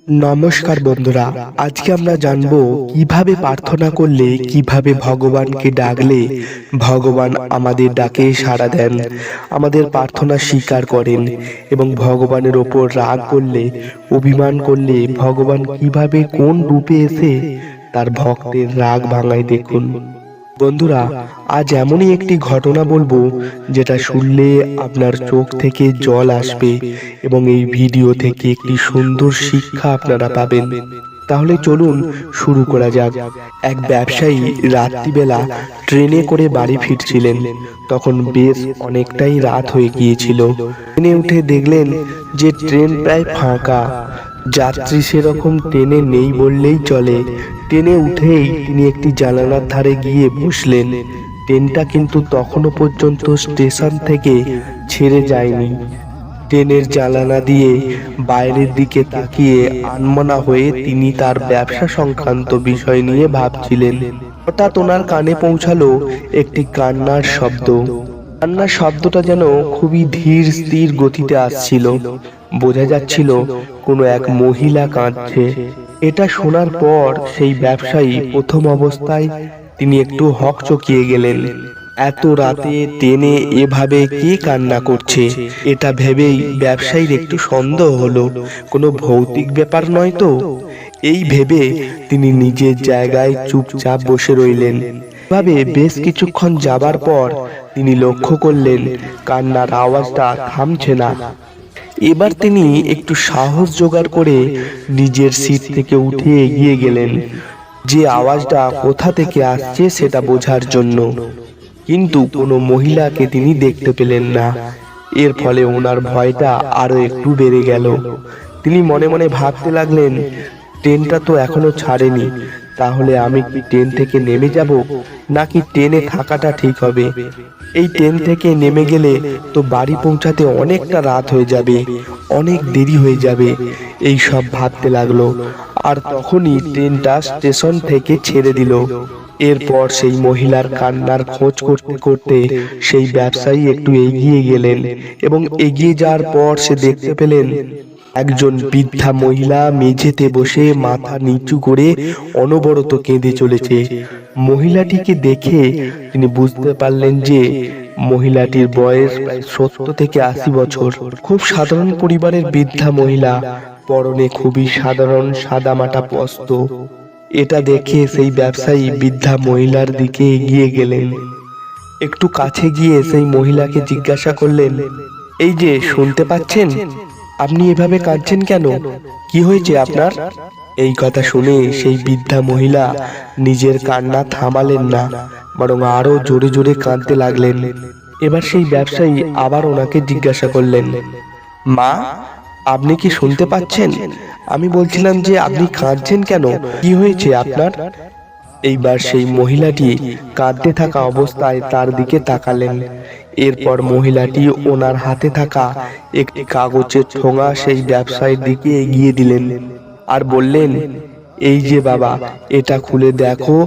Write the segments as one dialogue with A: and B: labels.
A: নমস্কার বন্ধুরা, আজকে আমরা জানবো কিভাবে প্রার্থনা করলে, কিভাবে ভগবানকে ডাকলে ভগবান আমাদের ডাকে সাড়া দেন, আমাদের প্রার্থনা স্বীকার করেন এবং ভগবানের ওপর রাগ করলে, অভিমান করলে ভগবান কিভাবে কোন রূপে এসে তার ভক্তের রাগ ভাঙায়। দেখুন বন্ধুরা, আজ এমনই একটি ঘটনা বলবো যেটা শুনলে আপনার চোখ থেকে জল আসবে এবং এই ভিডিও থেকে একটি সুন্দর শিক্ষা আপনারা পাবেন। তাহলে চলুন শুরু করা যাক। এক ব্যবসায়ী রাত্রিবেলা ট্রেনে করে বাড়ি ফিরছিলেন। তখন বেশ অনেকটাই রাত হয়ে গিয়েছিল। ট্রেনে উঠে দেখলেন যে ট্রেন প্রায় ফাঁকা, যাত্রী সেরকম ট্রেনে নেই বললেই চলে। ট্রেনে উঠেই তিনি একটি জানালার ধারে গিয়ে বসলেন। ট্রেনটা কিন্তু তখনও পর্যন্ত স্টেশন থেকে ছেড়ে যায়নি। ট্রেনের জানালা দিয়ে বাইরের দিকে তাকিয়ে আনমনা হয়ে তিনি তার ব্যবসা সংক্রান্ত বিষয় নিয়ে ভাবছিলেন। হঠাৎ ওনার কানে পৌঁছালো একটি কান্নার শব্দ। কান্নার শব্দটা যেন খুবই ধীর স্থির গতিতে আসছিল। বোঝা যাচ্ছিল কোনো এক মহিলা কাঁদছে। এটা শোনার পর সেই ব্যবসায়ী প্রথম অবস্থায় তিনি একটু হকচকিয়ে গেলেন। এত রাতে ট্রেনে এভাবে কে কান্না করছে, এটা ভেবেই ব্যবসায়ীর একটু সন্দেহ হলো কোনো ভৌতিক ব্যাপার নয় তো। এই ভেবে তিনি নিজের জায়গায় চুপচাপ বসে রইলেন। ভাবে বেশ কিছুক্ষণ যাবার পর তিনি লক্ষ্য করলেন কান্নার আওয়াজটা থামছে না। এবার তিনি একটু সাহস জোগাড় করে নিজের সিট থেকে উঠে এগিয়ে গেলেন যে আওয়াজটা কোথা থেকে আসছে সেটা বোঝার জন্য। কিন্তু কোনো মহিলাকে তিনি দেখতে পেলেন না। এর ফলে ওনার ভয়টা আরো একটু বেড়ে গেল। তিনি মনে মনে ভাবতে লাগলেন, ট্রেনটা তো এখনো ছাড়েনি, তাহলে আমি কি ট্রেন থেকে নেমে যাব, নাকি ট্রেনে থাকাটা ঠিক হবে? এই ট্রেন থেকে নেমে গেলে তো বাড়ি পৌঁছাতে অনেকটা রাত হয়ে যাবে, অনেক দেরি হয়ে যাবে। এই সব ভাবতে লাগলো। আর তখনই ট্রেনটা স্টেশন থেকে ছেড়ে দিল। এরপর সেই মহিলার কান্নার খোঁজ করতে করতে সেই ব্যবসায়ী একটু এগিয়ে গেলেন এবং এগিয়ে যাওয়ার পর সে দেখতে পেলেন একজন বৃদ্ধা মহিলা মেঝেতে বসে মাথা নিচু করে অনবরত কেঁদে চলেছে। মহিলাটিকে দেখে তিনি বুঝতে পারলেন যে মহিলাটির বয়স প্রায় 70 থেকে 80 বছর। খুব সাধারণ পরিবারের বৃদ্ধা মহিলা, পরনে খুবই সাধারণ সাদামাটা বস্ত্র। এটা দেখে সেই ব্যবসায়ী বৃদ্ধা মহিলার দিকে এগিয়ে গেলেন। একটু কাছে গিয়ে সেই মহিলাকে জিজ্ঞাসা করলেন, এই যে শুনতে পাচ্ছেন, আপনি এভাবে কাঁদছেন কেন? কি হয়েছে আপনার? এই কথা শুনে সেই বৃদ্ধা মহিলা নিজের কান্না থামালেন না, বরং আরো জোরে জোরে কাঁদতে লাগলেন। এবার সেই ব্যবসায়ী আবার ওনাকে জিজ্ঞাসা করলেন, মা, আপনি কি শুনতে পাচ্ছেন? আমি বলছিলাম যে আপনি কাঁদছেন কেন, কি হয়েছে আপনার? এইবার সেই মহিলাটি কাঁদতে থাকা অবস্থায় তার দিকে তাকালেন। এরপর মহিলাটি ওনার হাতে থাকা একটি কাগজের ঠোঙা সেই ব্যবসায়ীর দিকে এগিয়ে দিলেন আর বললেন, এই যে বাবা, এটা খুলে দেখো,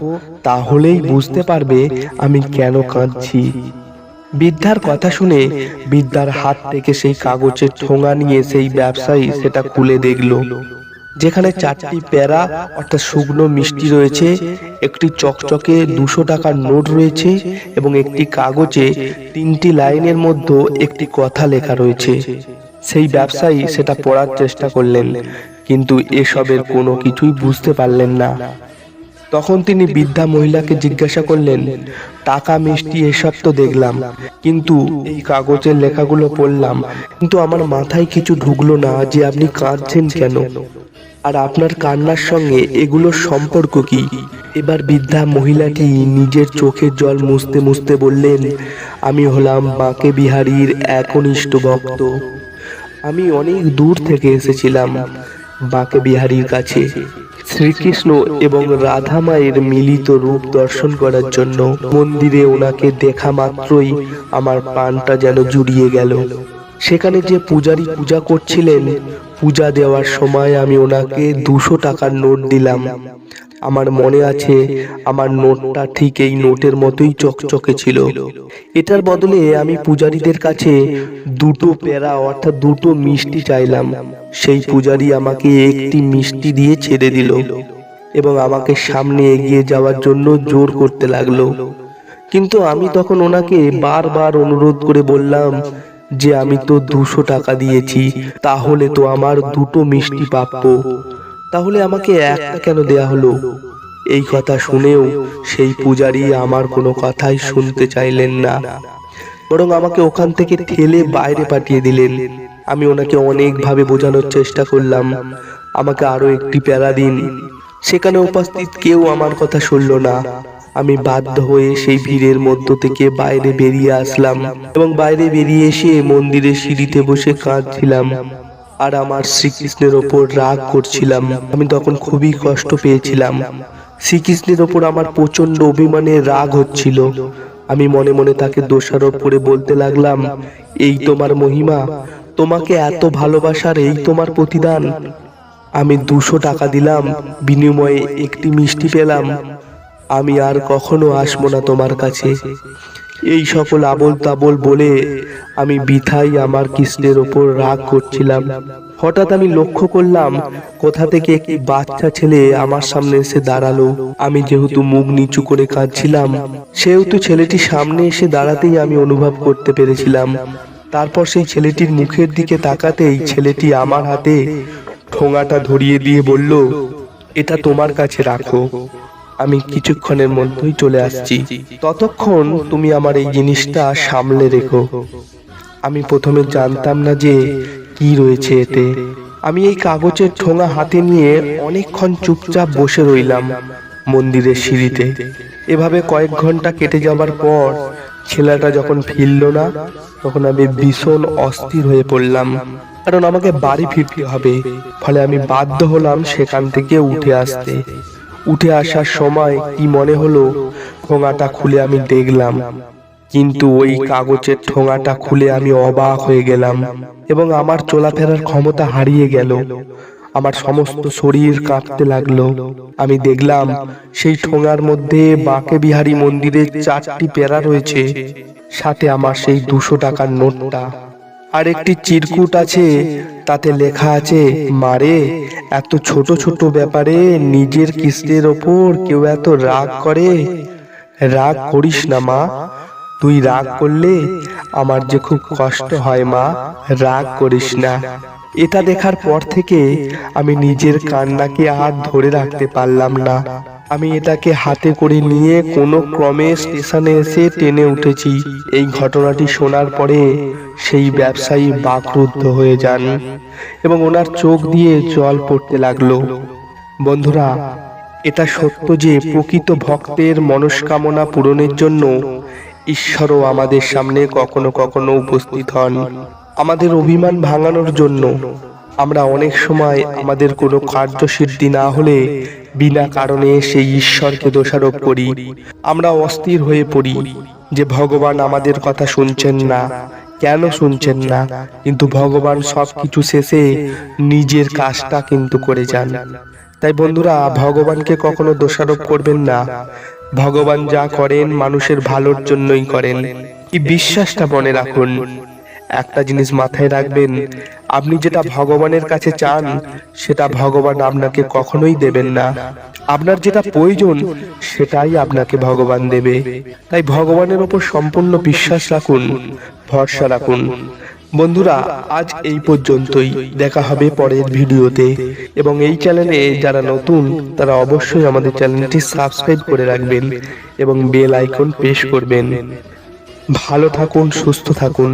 A: তাহলেই বুঝতে পারবে আমি কেন কাঁদছি। বৃদ্ধার কথা শুনে বৃদ্ধার হাত থেকে সেই কাগজের ঠোঙা নিয়ে সেই ব্যবসায়ী সেটা খুলে দেখল। যেখানে 4টি প্যারা অর্থাৎ শুকনো মিষ্টি রয়েছে, একটি চকচকে 200 টাকার নোট রয়েছে এবং একটি কাগজে 3টি লাইনের মধ্যে একটি কথা লেখা রয়েছে। সেই ব্যবসায়ী সেটা পড়ার চেষ্টা করলেন, কিন্তু এসবের কোনো কিছুই বুঝতে পারলেন না। তখন তিনি বৃদ্ধা মহিলাকে জিজ্ঞাসা করলেন, টাকা মিষ্টি এসব তো দেখলাম, কিন্তু এই কাগজের লেখাগুলো পড়লাম, কিন্তু আমার মাথায় কিছু ঢুকলো না যে আপনি কাঁদছেন কেন, আর আপনার কান্নার সঙ্গে এগুলোর সম্পর্ক কি? এবার বৃদ্ধা মহিলাটি নিজের চোখের জল মুছতে মুছতে বললেন, আমি হলাম বাঁকে বিহারীর একনিষ্ঠ ভক্ত। আমি অনেক দূর থেকে এসেছিলাম বাঁকে বিহারীর কাছে শ্রীকৃষ্ণ এবং রাধা মায়ের মিলিত রূপ দর্শন করার জন্য। মন্দিরে ওনাকে দেখা মাত্রই আমার প্রাণটা যেন জুড়িয়ে গেল। সেখানে যে পূজারী পূজা করছিলেন, পূজা দেওয়ার সময় আমি ওনাকে 200 টাকার নোট দিলাম। আমার মনে আছে আমার নোটটা ঠিক এই নোটের মতোই চকচকে ছিল। এটার বদলে আমি পূজারীদের কাছে দুটো পেড়া অর্থাৎ দুটো মিষ্টি চাইলাম। সেই পূজারী আমাকে একটি মিষ্টি দিয়ে ছেড়ে দিল এবং আমাকে সামনে এগিয়ে যাওয়ার জন্য জোর করতে লাগলো। কিন্তু আমি তখন ওনাকে বারবার অনুরোধ করে বললাম যে আমি তো 200 টাকা দিয়েছি, তাহলে তো আমার দুটো মিষ্টি প্রাপ্য, তাহলে আমাকে একটা কেন দেয়া হলো? এই কথা শুনেও সেই পূজারী আমার কোনো কথাই শুনতে চাইলেন না, বরং আমাকে ওখান থেকে ঠেলে বাইরে পাঠিয়ে দিলেন। আমি ওনাকে অনেকভাবে বোঝানোর চেষ্টা করলাম আমাকে আরো একটি প্যারা দিন। সেখানে উপস্থিত কেউ আমার কথা শুনল না। আমি বাধ্য হয়ে সেই ভিড়ের মধ্য থেকে বাইরে বেরিয়ে আসলাম এবং বাইরে বেরিয়ে এসে মন্দিরের সিঁড়িতে বসে কাঁদছিলাম আর আমার শ্রীকৃষ্ণের ওপর রাগ করছিলাম। আমি তখন খুবই কষ্ট পেয়েছিলাম। শ্রীকৃষ্ণের ওপর আমার প্রচন্ড অভিমানে রাগ হচ্ছিল। আমি মনে মনে তাকে দোষারোপ করে বলতে লাগলাম, এই তোমার মহিমা, তোমাকে এত ভালোবাসার এই তোমার প্রতিদান। আমি 200 টাকা দিলাম, বিনিময়ে একটি মিষ্টি পেলাম। আমি আর কখনো আসবো না তোমার কাছে। এই সকল আবোল তাবোল বলে আমি বৃথাই আমার কৃষ্ণের ওপর রাগ করছিলাম। হঠাৎ আমি লক্ষ্য করলাম কোথা থেকে একটি বাচ্চা ছেলে আমার সামনে এসে দাঁড়ালো। আমি যেহেতু মুখ নিচু করে কাঁদছিলাম, সেহেতু ছেলেটি সামনে এসে দাঁড়াতেই আমি অনুভব করতে পেরেছিলাম। তারপর সেই ছেলেটির মুখের দিকে তাকাতেই ছেলেটি আমার হাতে ঠোঙাটা ধরিয়ে দিয়ে বলল, এটা তোমার কাছে রাখো, আমি কিছুক্ষণের মধ্যেই চলে আসছি, ততক্ষণ তুমি আমার এই জিনিসটা সামলে রেখো। আমি প্রথমে জানতাম না যে কি রয়েছে এতে। আমি এই কাগজের ঠোঙা হাতে নিয়ে অনেকক্ষণ চুপচাপ বসে রইলাম মন্দিরের সিঁড়িতে। এভাবে কয়েক ঘন্টা কেটে যাবার পর ছেলেটা যখন ফিরল না, তখন আমি ভীষণ অস্থির হয়ে পড়লাম, কারণ আমাকে বাড়ি ফিরতে হবে। ফলে আমি বাধ্য হলাম সেখান থেকে উঠে আসতে। উঠে আসার সময় কি মনে হলো, ঠোঙাটা খুলে আমি দেখলাম, কিন্তু ওই কাগজের ঠোঙাটা খুলে আমি অবাক হয়ে গেলাম এবং আমার চলাফেরার ক্ষমতা হারিয়ে গেল। আমার সমস্ত শরীর কাঁপতে লাগলো। আমি দেখলাম সেই ঠোঙার মধ্যে বাঁকে বিহারী মন্দিরের 4টি পেরা রয়েছে, সাথে আমার সেই 200 টাকার নোটটা। আর একটি চিরকুট আছে, তাতে লেখা আছে, মারে, এত ছোট ছোট ব্যাপারে নিজের কৃষ্ণের ওপর কেউ এত রাগ করে? রাগ করিস না মা, তুই রাগ করলে আমার যে খুব কষ্ট হয় মা, রাগ করিস না। এটা দেখার পর থেকে আমি নিজের কান্নাকে আর ধরে রাখতে পারলাম না। আমি এটাকে হাতে করে নিয়ে কোনো ক্রমে স্টেশনে এসে ট্রেনে উঠেছি। এই ঘটনাটি শোনার পরে সেই ব্যবসায়ী বাকরুদ্ধ হয়ে যান এবং ওনার চোখ দিয়ে জল পড়তে লাগলো। বন্ধুরা, এটা সত্য যে প্রকৃত ভক্তের মনস্কামনা পূরণের জন্য ঈশ্বরও আমাদের সামনে কখনো কখনো উপস্থিত হন। আমাদের অভিমান ভাঙানোর জন্য আমরা অনেক সময় আমাদের কোনো কার্যসিদ্ধি না হলে বিনা কারণে সেই ঈশ্বরকে দোষারোপ করি। আমরা অস্থির হয়ে পড়ি যে ভগবান আমাদের কথা শুনছেন না, কেন শুনছেন না? কিন্তু ভগবান সবকিছু শেষে নিজের কাজটা কিন্তু করে যান। তাই বন্ধুরা, ভগবানকে কখনো দোষারোপ করবেন না। ভগবান যা করেন মানুষের ভালোর জন্যই করেন, এই বিশ্বাসটা মনে রাখুন। একটা জিনিস মাথায় রাখবেন, আপনি যেটা ভগবানের কাছে চান সেটা ভগবান আপনাকে কখনোই দেবেন না। আপনার যেটা প্রয়োজন সেটাই আপনাকে ভগবান দেবে। তাই ভগবানের ওপর সম্পূর্ণ বিশ্বাস রাখুন, ভরসা রাখুন। বন্ধুরা, আজ এই পর্যন্তই। দেখা হবে পরের ভিডিওতে। এবং এই চ্যানেলে যারা নতুন তারা অবশ্যই আমাদের চ্যানেলটি সাবস্ক্রাইব করে রাখবেন এবং বেল আইকন প্রেস করবেন। ভালো থাকুন, সুস্থ থাকুন।